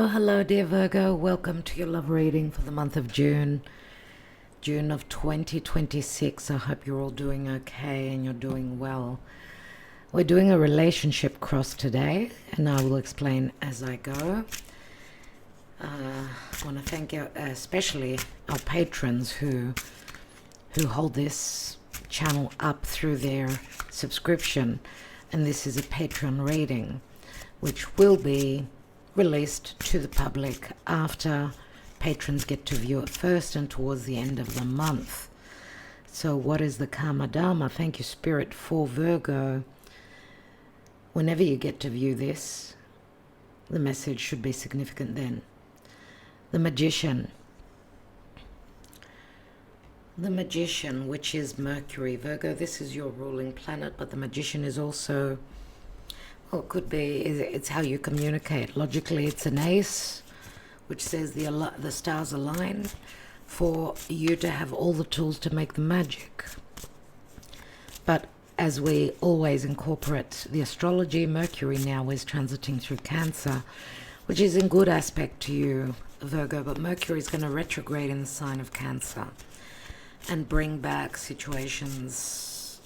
Hello, dear Virgo. Welcome to your love reading for the month of June, June of 2026. I hope you're all doing okay and you're doing well. We're doing a relationship cross today, and I will explain as I go. I want to thank you, especially our patrons who hold this channel up through their subscription, and this is a Patreon reading, which will be released to the public after patrons get to view it first and towards the end of the month. So what is the Karma Dharma? Thank you, Spirit, for Virgo. Whenever you get to view this, the message should be significant then. The Magician. The Magician, which is Mercury. Virgo, this is your ruling planet, but the Magician is also, well, it could be, it's how you communicate. Logically, it's an ace, which says the stars align for you to have all the tools to make the magic. But as we always incorporate the astrology, Mercury now is transiting through Cancer, which is in good aspect to you, Virgo, but Mercury is going to retrograde in the sign of Cancer and bring back situations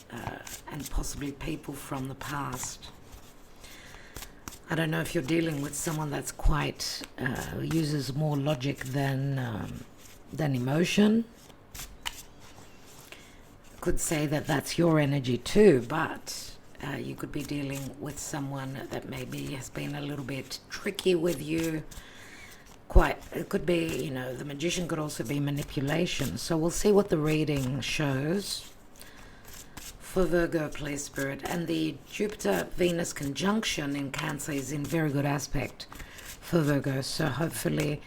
and possibly people from the past. I don't know if you're dealing with someone that's quite uses more logic than emotion. Could say that that's your energy too, but you could be dealing with someone that maybe has been a little bit tricky with you. It could be, the Magician could also be manipulation. So we'll see what the reading shows for Virgo, please, Spirit. And the Jupiter-Venus conjunction in Cancer is in very good aspect for Virgo. So hopefully,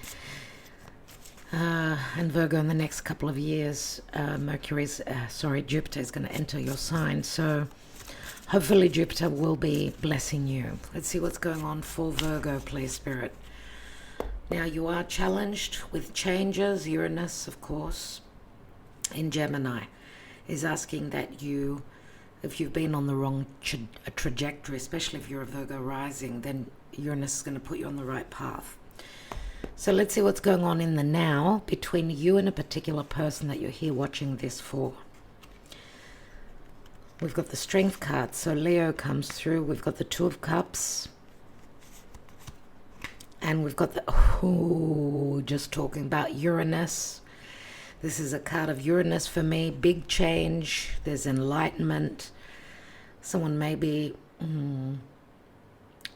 and Virgo, in the next couple of years, Jupiter is going to enter your sign. So hopefully Jupiter will be blessing you. Let's see what's going on for Virgo, please, Spirit. Now, you are challenged with changes. Uranus, of course, in Gemini, is asking that you, if you've been on the wrong trajectory, especially if you're a Virgo rising, then Uranus is going to put you on the right path. So let's see what's going on in the now between you and a particular person that you're here watching this for. We've got the Strength card, so Leo comes through. We've got the Two of Cups. And we've got just talking about Uranus. This is a card of Uranus for me. Big change. There's enlightenment. Someone maybe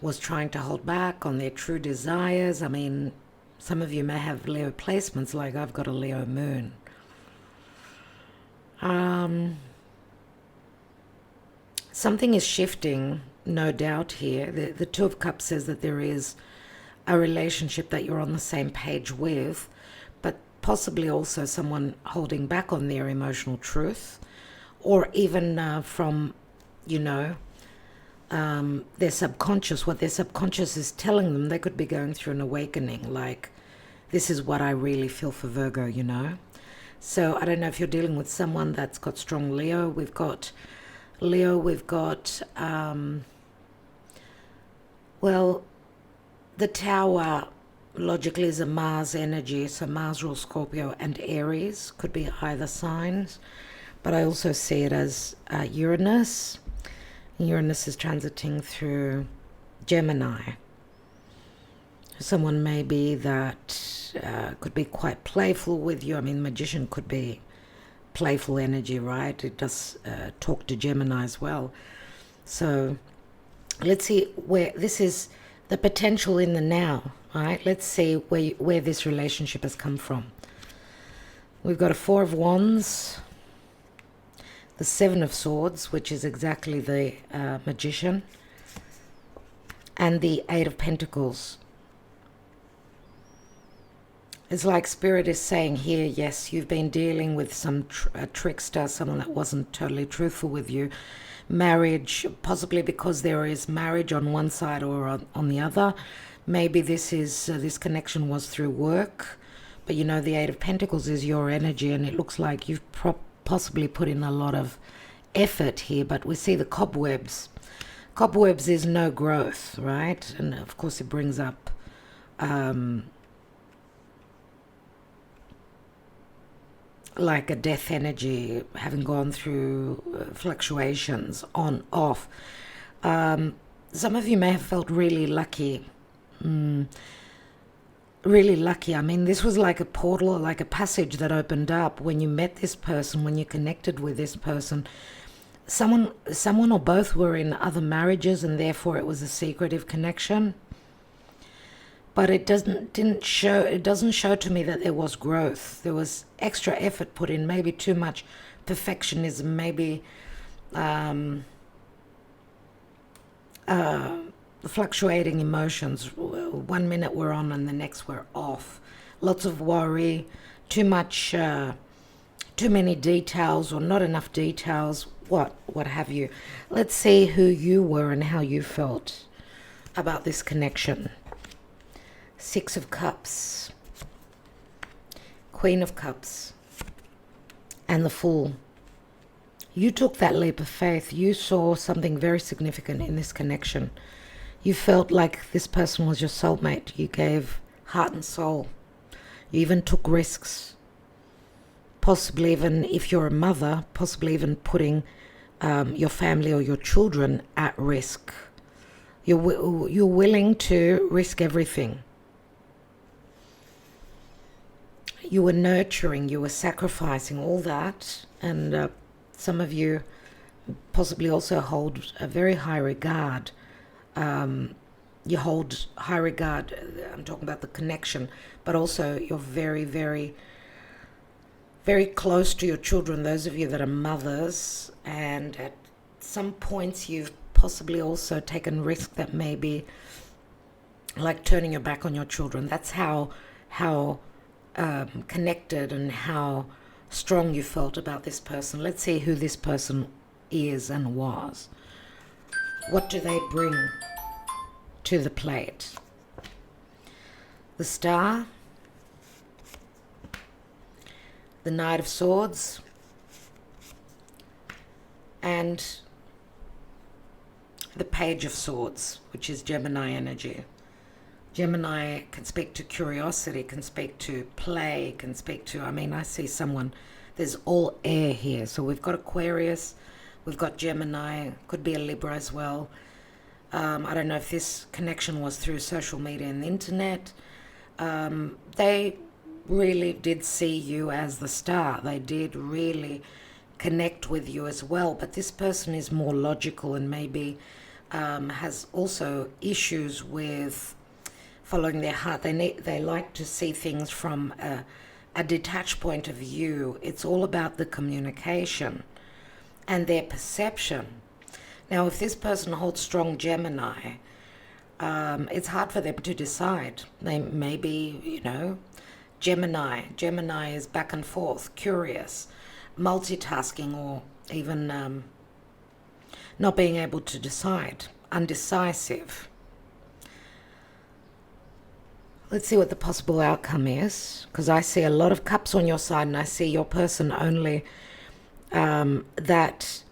was trying to hold back on their true desires. I mean, some of you may have Leo placements, like I've got a Leo moon. Something is shifting, no doubt here. The Two of Cups says that there is a relationship that you're on the same page with, but possibly also someone holding back on their emotional truth, or even from, their subconscious. What their subconscious is telling them, they could be going through an awakening, like, this is what I really feel for Virgo, So I don't know if you're dealing with someone that's got strong Leo. We've got the Tower logically is a Mars energy, so Mars rules Scorpio and Aries, could be either signs, but I also see it as Uranus. Uranus is transiting through Gemini. Someone maybe that could be quite playful with you. I mean, Magician could be playful energy, right? It does talk to Gemini as well. So let's see where this is. The potential in the now, right? Let's see where this relationship has come from. We've got a Four of Wands, the Seven of Swords, which is exactly the Magician, and the Eight of Pentacles. It's like Spirit is saying here, yes, you've been dealing with some trickster, someone that wasn't totally truthful with you. Marriage, possibly because there is marriage on one side or on the other. Maybe this connection was through work, but the Eight of Pentacles is your energy, and it looks like you've possibly put in a lot of effort here, but we see the cobwebs. Cobwebs is no growth, right? And of course it brings up like a death energy, having gone through fluctuations on, off. Some of you may have felt really lucky. Really lucky. I mean, this was like a portal, like a passage that opened up when you met this person, when you connected with this person. Someone or both were in other marriages, and therefore it was a secretive connection. But it doesn't show to me that there was growth. There was extra effort put in, maybe too much perfectionism, maybe fluctuating emotions. 1 minute we're on and the next we're off. Lots of worry, too many details or not enough details, what have you. Let's see who you were and how you felt about this connection. 6 of Cups, Queen of Cups, and the Fool. You took that leap of faith. You saw something very significant in this connection. You felt like this person was your soulmate. You gave heart and soul. You even took risks. Possibly even, if you're a mother, possibly even putting your family or your children at risk. You're willing to risk everything. You were nurturing, you were sacrificing all that, and some of you possibly also hold a very high regard. You hold high regard, I'm talking about the connection, but also you're very, very, very close to your children, those of you that are mothers, and at some points you've possibly also taken risk that may be like turning your back on your children. That's how connected and how strong you felt about this person. Let's see who this person is and was. What do they bring to the plate? The Star, the Knight of Swords, and the Page of Swords, which is Gemini energy. Gemini can speak to curiosity, can speak to play, can speak to, I mean, I see someone, there's all air here. So we've got Aquarius, we've got Gemini, could be a Libra as well. I don't know if this connection was through social media and the internet. They really did see you as the star. They did really connect with you as well. But this person is more logical and maybe has also issues with following their heart. They like to see things from a detached point of view. It's all about the communication and their perception. Now, if this person holds strong Gemini, it's hard for them to decide. They maybe, Gemini is back and forth, curious, multitasking, or even not being able to decide, undecisive. Let's see what the possible outcome is, because I see a lot of cups on your side, and I see your person only that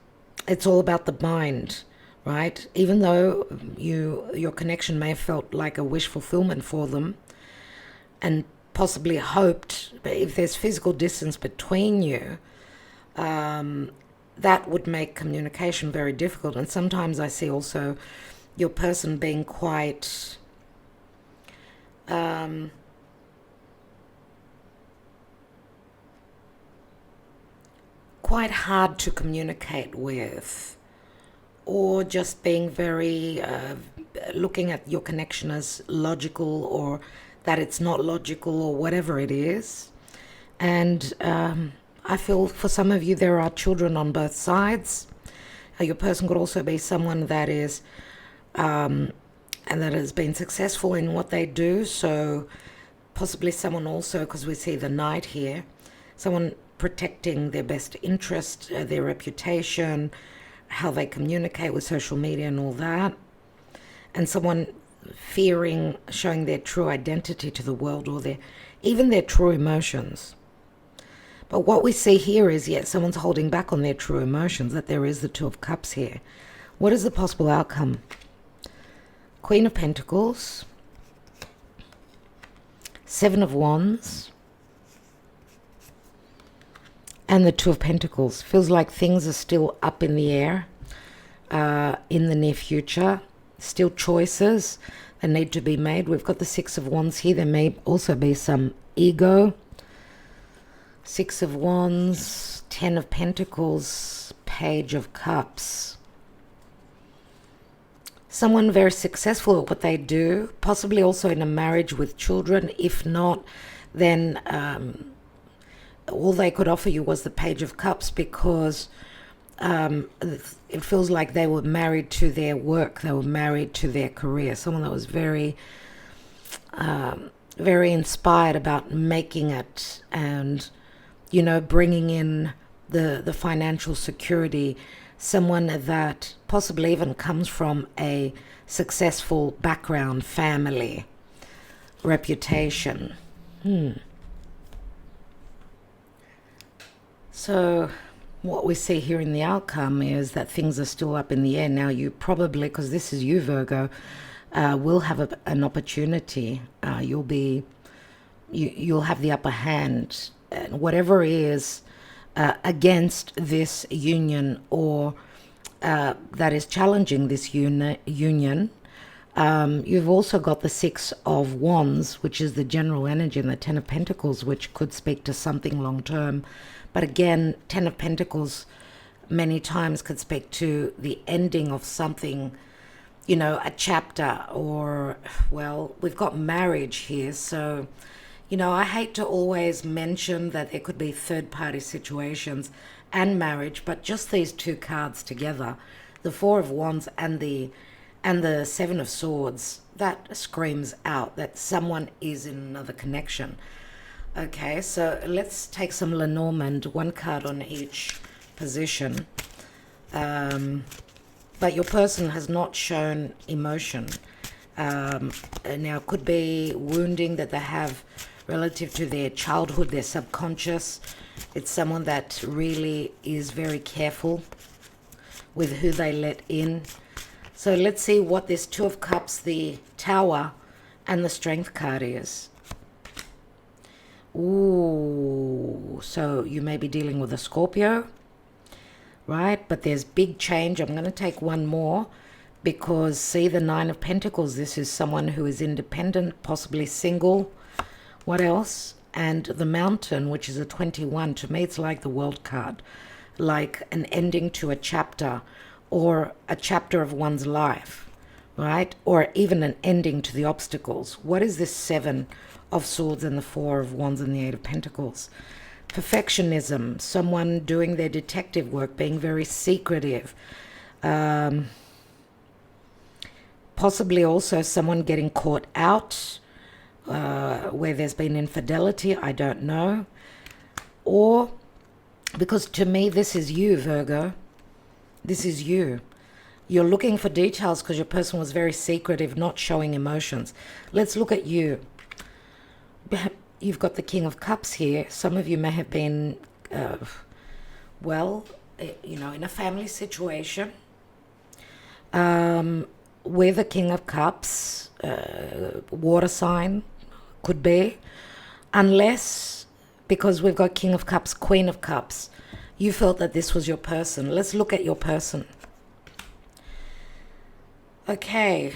it's all about the mind, right? Even though your connection may have felt like a wish fulfillment for them and possibly hoped, but if there's physical distance between you, that would make communication very difficult. And sometimes I see also your person being quite quite hard to communicate with, or just being very looking at your connection as logical, or that it's not logical, or whatever it is. And I feel for some of you there are children on both sides. Your person could also be someone that is and that has been successful in what they do. So possibly someone also, because we see the Knight here, someone protecting their best interest, their reputation, how they communicate with social media and all that. And someone fearing showing their true identity to the world, or even their true emotions. But what we see here is, yet someone's holding back on their true emotions, that there is the Two of Cups here. What is the possible outcome? Queen of Pentacles, Seven of Wands, and the Two of Pentacles. Feels like things are still up in the air in the near future. Still choices that need to be made. We've got the Six of Wands here. There may also be some ego. Six of Wands, Ten of Pentacles, Page of Cups. Someone very successful at what they do, possibly also in a marriage with children. If not, then all they could offer you was the Page of Cups, because it feels like they were married to their work. They were married to their career. Someone that was very, very inspired about making it and, you know, bringing in the financial security. Someone that possibly even comes from a successful background, family, reputation. So what we see here in the outcome is that things are still up in the air. Now you probably, because this is you, Virgo, will have an opportunity. You'll have the upper hand. And whatever is against this union, or that is challenging this union, you've also got the Six of Wands, which is the general energy, and the Ten of Pentacles, which could speak to something long term. But again, Ten of Pentacles many times could speak to the ending of something, you know, a chapter, or, well, we've got marriage here. So, you know, I hate to always mention that there could be third-party situations and marriage, but just these two cards together, the Four of Wands and the Seven of Swords, that screams out that someone is in another connection. Okay, so let's take some Lenormand, one card on each position. But your person has not shown emotion. Now, it could be wounding that they have relative to their childhood, their subconscious. It's someone that really is very careful with who they let in. So let's see what this Two of Cups, the Tower, and the Strength card is. Ooh, so you may be dealing with a Scorpio, right? But there's big change. I'm going to take one more, because see the Nine of Pentacles. This is someone who is independent, possibly single. What else? And the Mountain, which is a 21. To me, it's like the World card, like an ending to a chapter, or a chapter of one's life, right? Or even an ending to the obstacles. What is this Seven of Swords and the Four of Wands and the Eight of Pentacles? Perfectionism, someone doing their detective work, being very secretive. Possibly also someone getting caught out, where there's been infidelity, I don't know. Or, because to me this is you, Virgo. This is you. You're looking for details because your person was very secretive, not showing emotions. Let's look at you. You've got the King of Cups here. Some of you may have been, well, you know, in a family situation with the King of Cups, water sign, could be. Unless, because we've got King of Cups, Queen of Cups, you felt that this was your person. Let's look at your person. Okay,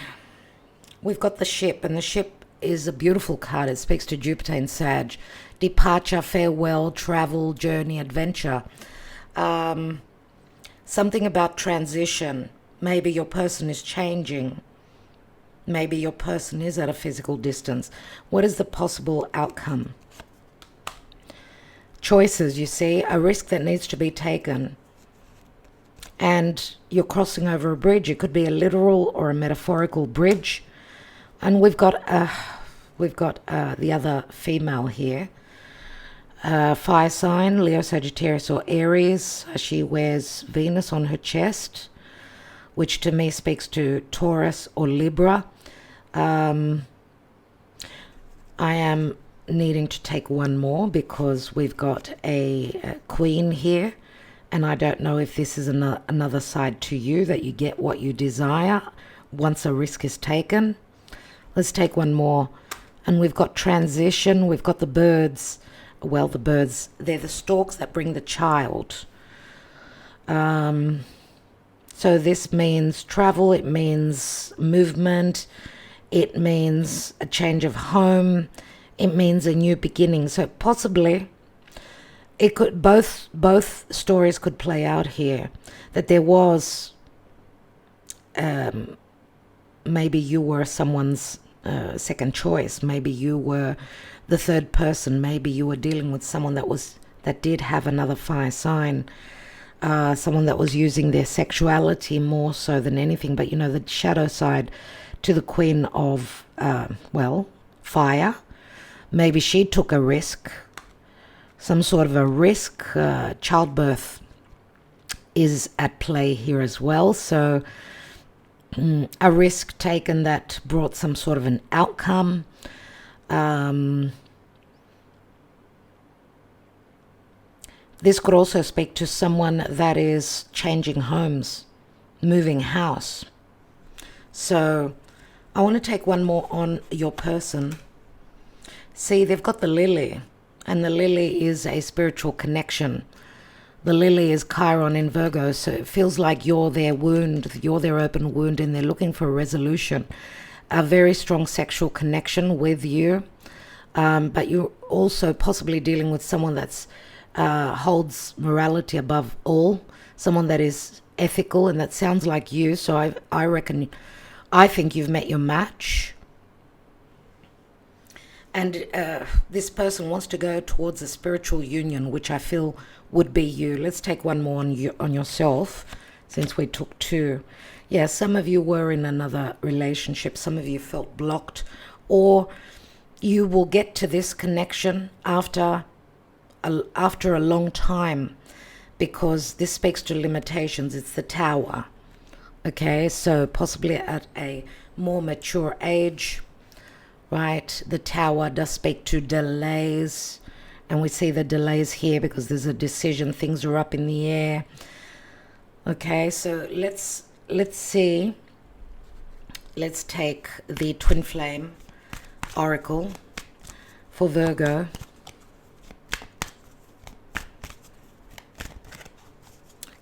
we've got the Ship, and the Ship is a beautiful card. It speaks to Jupiter and Sag. Departure, farewell, travel, journey, adventure. Something about transition. Maybe your person is changing. Maybe your person is at a physical distance. What is the possible outcome? Choices, you see, a risk that needs to be taken. And you're crossing over a bridge. It could be a literal or a metaphorical bridge. And we've got the other female here. Fire sign, Leo, Sagittarius, or Aries. She wears Venus on her chest, which to me speaks to Taurus or Libra. I am needing to take one more because we've got a queen here, and I don't know if this is another side to you, that you get what you desire once a risk is taken. Let's take one more. And we've got transition, we've got the birds. Well, the birds, they're the storks that bring the child. So this means travel, it means movement, it means a change of home, it means a new beginning. So possibly it could, both stories could play out here, that there was maybe you were someone's second choice, maybe you were the third person, maybe you were dealing with someone that did have another fire sign. Someone that was using their sexuality more so than anything, but you know, the shadow side to the queen of, fire. Maybe she took a risk, some sort of a risk. Childbirth is at play here as well. So a risk taken that brought some sort of an outcome. This could also speak to someone that is changing homes, moving house. So I want to take one more on your person. See, they've got the lily, and the lily is a spiritual connection. The lily is Chiron in Virgo, so it feels like you're their wound, you're their open wound, and they're looking for a resolution. A very strong sexual connection with you, but you're also possibly dealing with someone that's holds morality above all, someone that is ethical, and that sounds like you. So I think you've met your match, and this person wants to go towards a spiritual union, which I feel would be you. Let's take one more on yourself, since we took two. Yeah, some of you were in another relationship, some of you felt blocked, or you will get to this connection after a long time, because this speaks to limitations. It's the Tower. Okay, so possibly at a more mature age, right? The Tower does speak to delays, and we see the delays here because there's a decision, things are up in the air. Okay, so let's see. Let's take the Twin Flame Oracle for Virgo.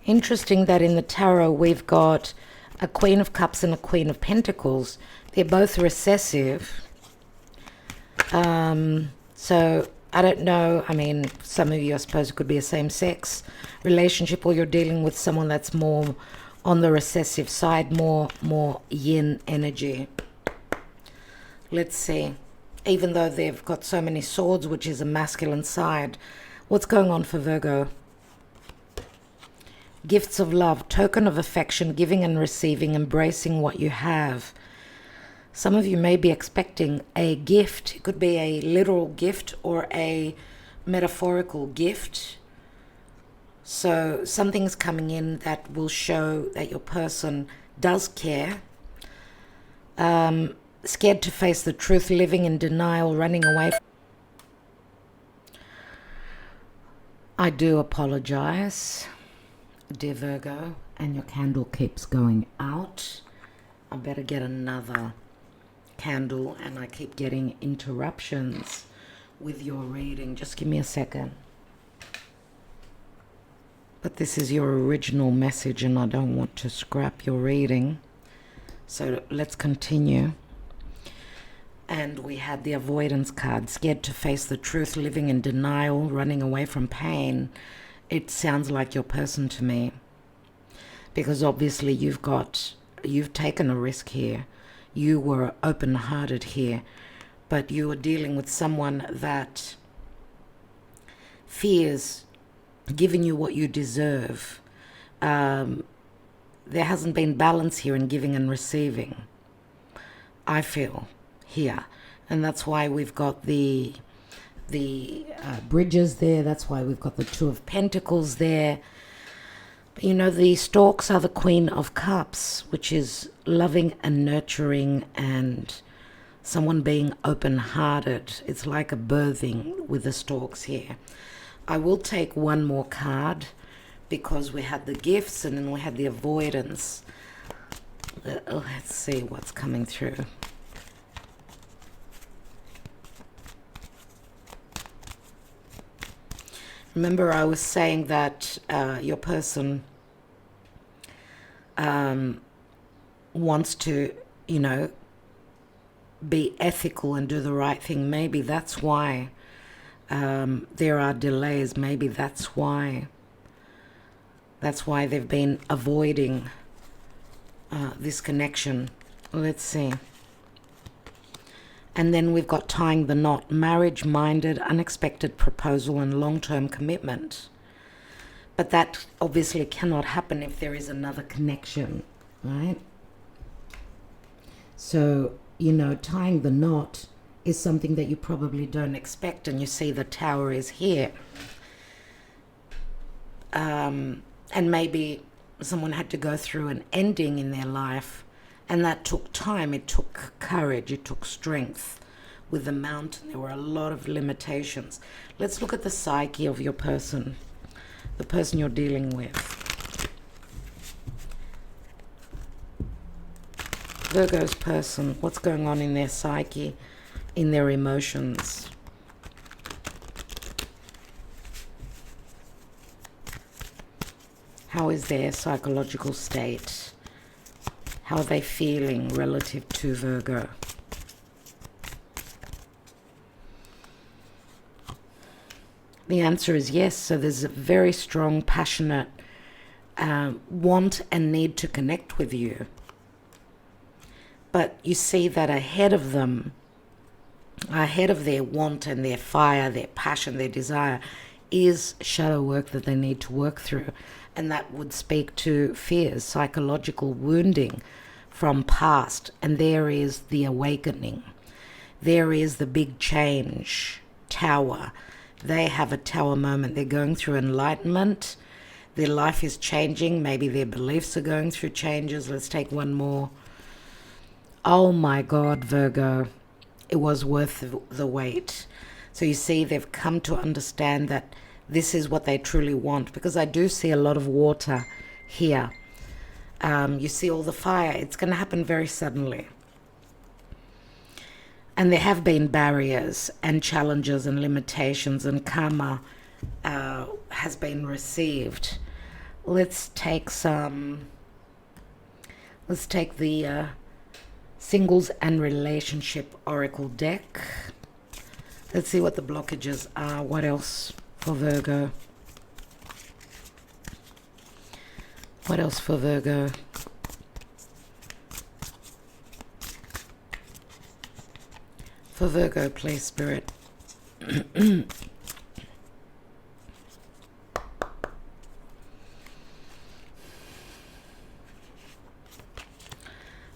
Interesting that in the tarot we've got a Queen of Cups and a Queen of Pentacles. They're both recessive. So I don't know. I mean, some of you, I suppose, it could be a same-sex relationship, or you're dealing with someone that's more on the recessive side, more yin energy. Let's see. Even though they've got so many swords, which is a masculine side, what's going on for Virgo? Gifts of love, token of affection, giving and receiving, embracing what you have. Some of you may be expecting a gift. It could be a literal gift or a metaphorical gift. So something's coming in that will show that your person does care. Scared to face the truth, living in denial, running away. I do apologize, dear Virgo, and your candle keeps going out. I better get another candle, and I keep getting interruptions with your reading. Just give me a second. But this is your original message, and I don't want to scrap your reading. So let's continue. And we had the avoidance card, scared to face the truth, living in denial, running away from pain. It sounds like your person to me, because obviously you've taken a risk here. You were open-hearted here, but you are dealing with someone that fears giving you what you deserve. There hasn't been balance here in giving and receiving, I feel, here. And that's why we've got the bridges there. That's why we've got the Two of Pentacles there. But you know, the storks are the Queen of Cups, which is loving and nurturing and someone being open-hearted. It's like a birthing with the storks here. I will take one more card because we had the gifts and then we had the avoidance. Let's see what's coming through. Remember, I was saying that your person wants to, you know, be ethical and do the right thing. Maybe that's why there are delays. Maybe that's why they've been avoiding this connection. Let's see. And then we've got tying the knot, marriage-minded, unexpected proposal and long-term commitment. But that obviously cannot happen if there is another connection, right? So, you know, tying the knot is something that you probably don't expect, and you see the Tower is here. And maybe someone had to go through an ending in their life, and that took time, it took courage, it took strength. With the Mountain, there were a lot of limitations. Let's look at the psyche of your person, the person you're dealing with. Virgo's person, what's going on in their psyche, in their emotions? How is their psychological state? How are they feeling relative to Virgo? The answer is yes. So there's a very strong, passionate want and need to connect with you. But you see that ahead of them, ahead of their want and their fire, their passion, their desire, is shadow work that they need to work through. And that would speak to fears, psychological wounding from past. And there is the awakening. There is the big change, Tower. They have a Tower moment. They're going through enlightenment. Their life is changing. Maybe their beliefs are going through changes. Let's take one more. Oh my God, Virgo. It was worth the wait. So you see, they've come to understand that this is what they truly want. Because I do see a lot of water here. You see all the fire. It's going to happen very suddenly. And there have been barriers and challenges and limitations, and karma has been received. Let's take the Singles and Relationship Oracle deck. Let's see what the blockages are. What else for Virgo? What else for Virgo? For Virgo, please, Spirit.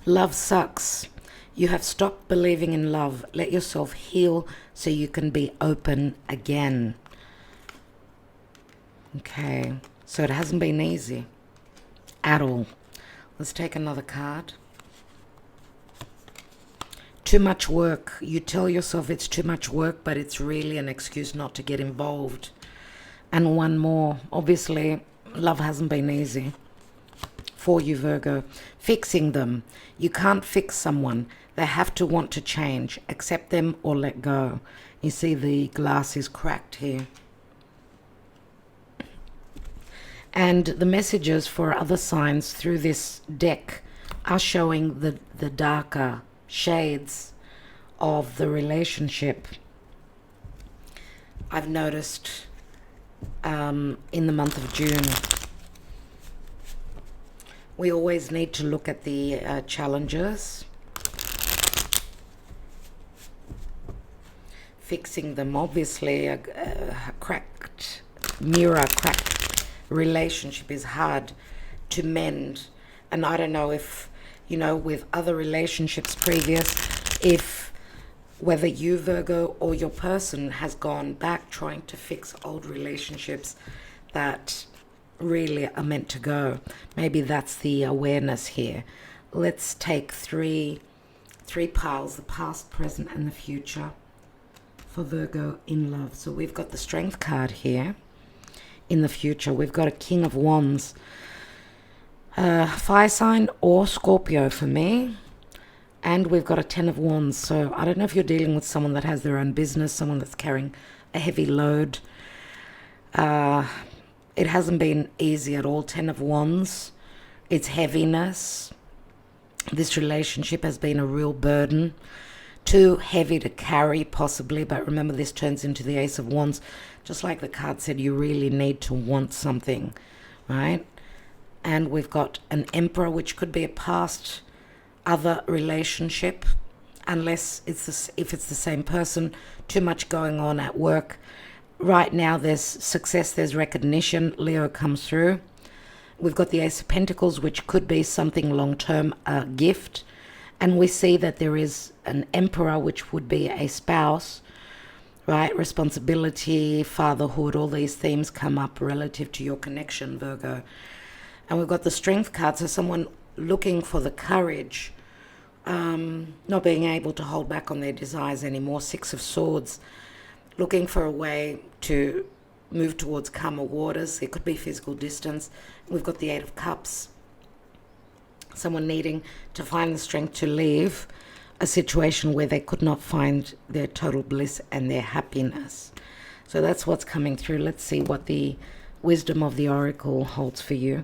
Love sucks. You have stopped believing in love. Let yourself heal so you can be open again. Okay, so it hasn't been easy at all. Let's take another card. Too much work. You tell yourself it's too much work, but it's really an excuse not to get involved. And one more. Obviously, love hasn't been easy for you, Virgo. Fixing them. You can't fix someone. They have to want to change. Accept them or let go. You see the glass is cracked here. And the messages for other signs through this deck are showing the darker shades of the relationship. I've noticed in the month of June, we always need to look at the challenges, fixing them. Obviously, a cracked mirror, cracked relationship is hard to mend. And I don't know if, you know, with other relationships previous, if whether you, Virgo, or your person has gone back trying to fix old relationships that really are meant to go. Maybe that's the awareness here. Let's take three piles, the past, present, and the future for Virgo in love. So we've got the Strength card here. In the future, we've got a King of Wands. Fire sign or Scorpio for me. And we've got a Ten of Wands. So I don't know if you're dealing with someone that has their own business, someone that's carrying a heavy load. It hasn't been easy at all. 10 of Wands. It's heaviness. This relationship has been a real burden. Too heavy to carry, possibly. But remember, this turns into the Ace of Wands. Just like the card said, you really need to want something, right? And we've got an Emperor, which could be a past other relationship, unless if it's the same person. Too much going on at work. Right now, there's success, there's recognition. Leo comes through. We've got the Ace of Pentacles, which could be something long-term, a gift. And we see that there is an Emperor, which would be a spouse, right? Responsibility, fatherhood, all these themes come up relative to your connection, Virgo. And we've got the Strength card, so someone looking for the courage, not being able to hold back on their desires anymore. Six of Swords, looking for a way to move towards calmer waters. It could be physical distance. We've got the Eight of Cups, someone needing to find the strength to leave a situation where they could not find their total bliss and their happiness. So that's what's coming through. Let's see what the wisdom of the Oracle holds for you.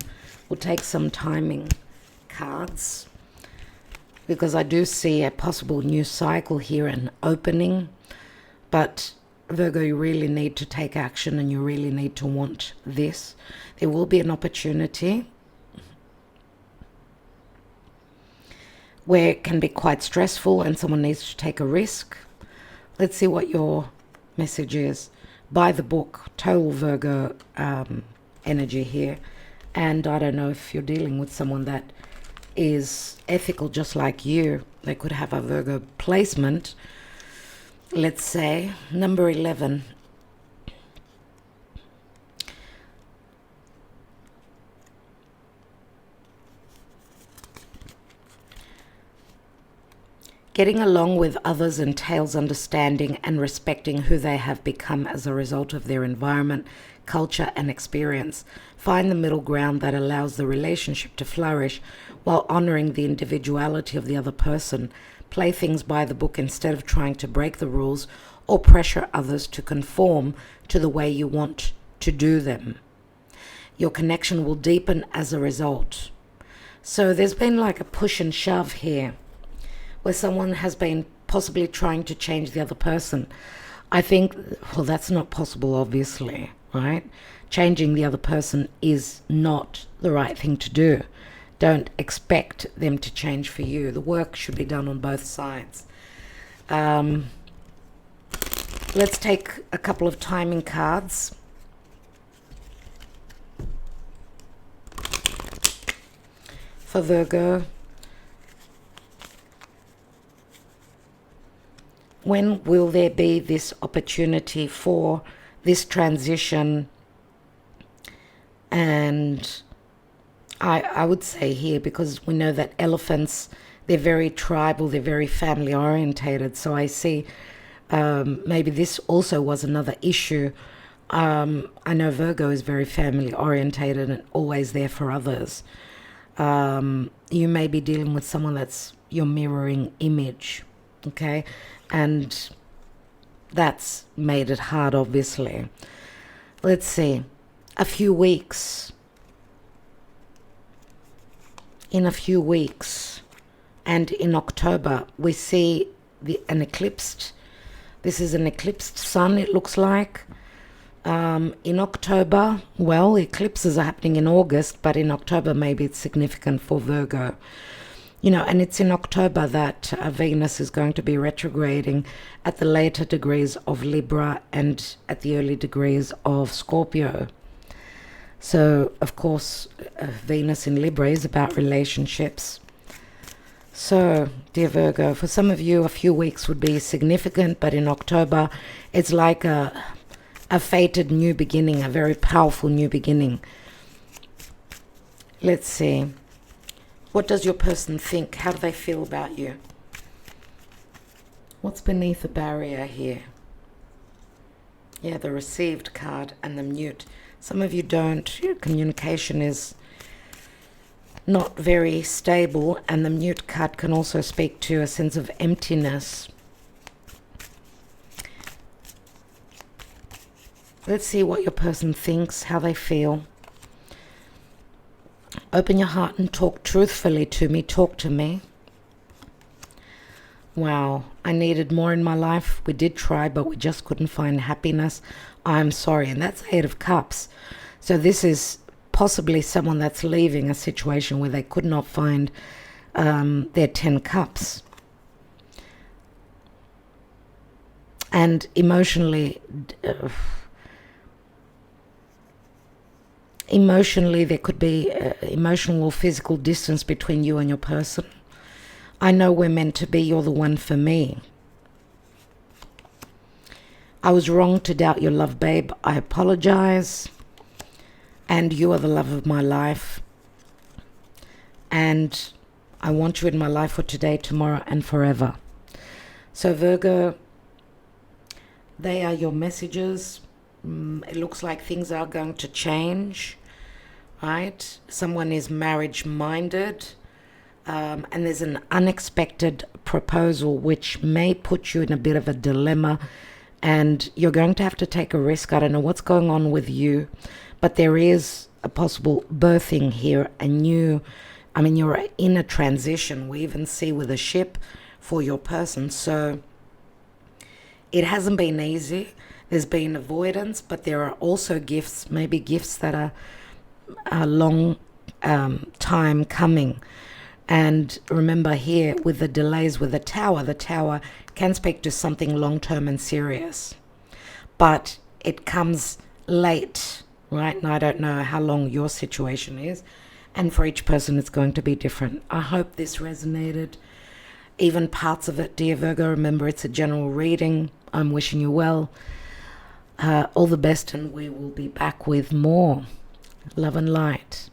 We'll take some timing cards, because I do see a possible new cycle here, an opening. But Virgo, you really need to take action, and you really need to want this. There will be an opportunity where it can be quite stressful and someone needs to take a risk. Let's see what your message is. Buy the book, total Virgo energy here. And I don't know if you're dealing with someone that is ethical just like you. They could have a Virgo placement. Let's say number 11. Getting along with others entails understanding and respecting who they have become as a result of their environment, culture, and experience. Find the middle ground that allows the relationship to flourish while honoring the individuality of the other person. Play things by the book instead of trying to break the rules or pressure others to conform to the way you want to do them. Your connection will deepen as a result. So there's been like a push and shove here, where someone has been possibly trying to change the other person. I think, well, that's not possible, obviously, right? Changing the other person is not the right thing to do. Don't expect them to change for you. The work should be done on both sides. Let's take a couple of timing cards. For Virgo. When will there be this opportunity for this transition? And I would say here, because we know that elephants, they're very tribal, they're very family orientated. So I see maybe this also was another issue. I know Virgo is very family orientated and always there for others. You may be dealing with someone that's your mirroring image, okay? And that's made it hard, obviously. Let's see. A few weeks. In a few weeks and in October, we see an eclipsed. This is an eclipsed sun, it looks like. In October, well, eclipses are happening in August, but in October maybe it's significant for Virgo. You know, and it's in October that Venus is going to be retrograding at the later degrees of Libra and at the early degrees of Scorpio. So, of course, Venus in Libra is about relationships. So, dear Virgo, for some of you, a few weeks would be significant, but in October, it's like a fated new beginning, a very powerful new beginning. Let's see. What does your person think? How do they feel about you? What's beneath the barrier here? Yeah, the received card and the mute. Some of you don't. Your communication is not very stable, and the mute card can also speak to a sense of emptiness. Let's see what your person thinks, how they feel. Open your heart and talk truthfully to me. Talk to me. Wow, I needed more in my life. We did try, but we just couldn't find happiness. I'm sorry. And that's 8 of Cups. So this is possibly someone that's leaving a situation where they could not find their 10 Cups. And emotionally, there could be emotional or physical distance between you and your person. I know we're meant to be. You're the one for me. I was wrong to doubt your love, babe. I apologize. And you are the love of my life. And I want you in my life for today, tomorrow, and forever. So Virgo, they are your messages. It looks like things are going to change, right? Someone is marriage-minded. And there's an unexpected proposal which may put you in a bit of a dilemma, and you're going to have to take a risk. I don't know what's going on with you, but there is a possible birthing here, you're in a transition. We even see with a ship for your person. So it hasn't been easy. There's been avoidance, but there are also gifts, maybe gifts that are a long time coming. And remember here with the delays with the tower can speak to something long-term and serious. But it comes late, right? And I don't know how long your situation is. And for each person, it's going to be different. I hope this resonated. Even parts of it, dear Virgo. Remember, it's a general reading. I'm wishing you well. All the best, and we will be back with more love and light.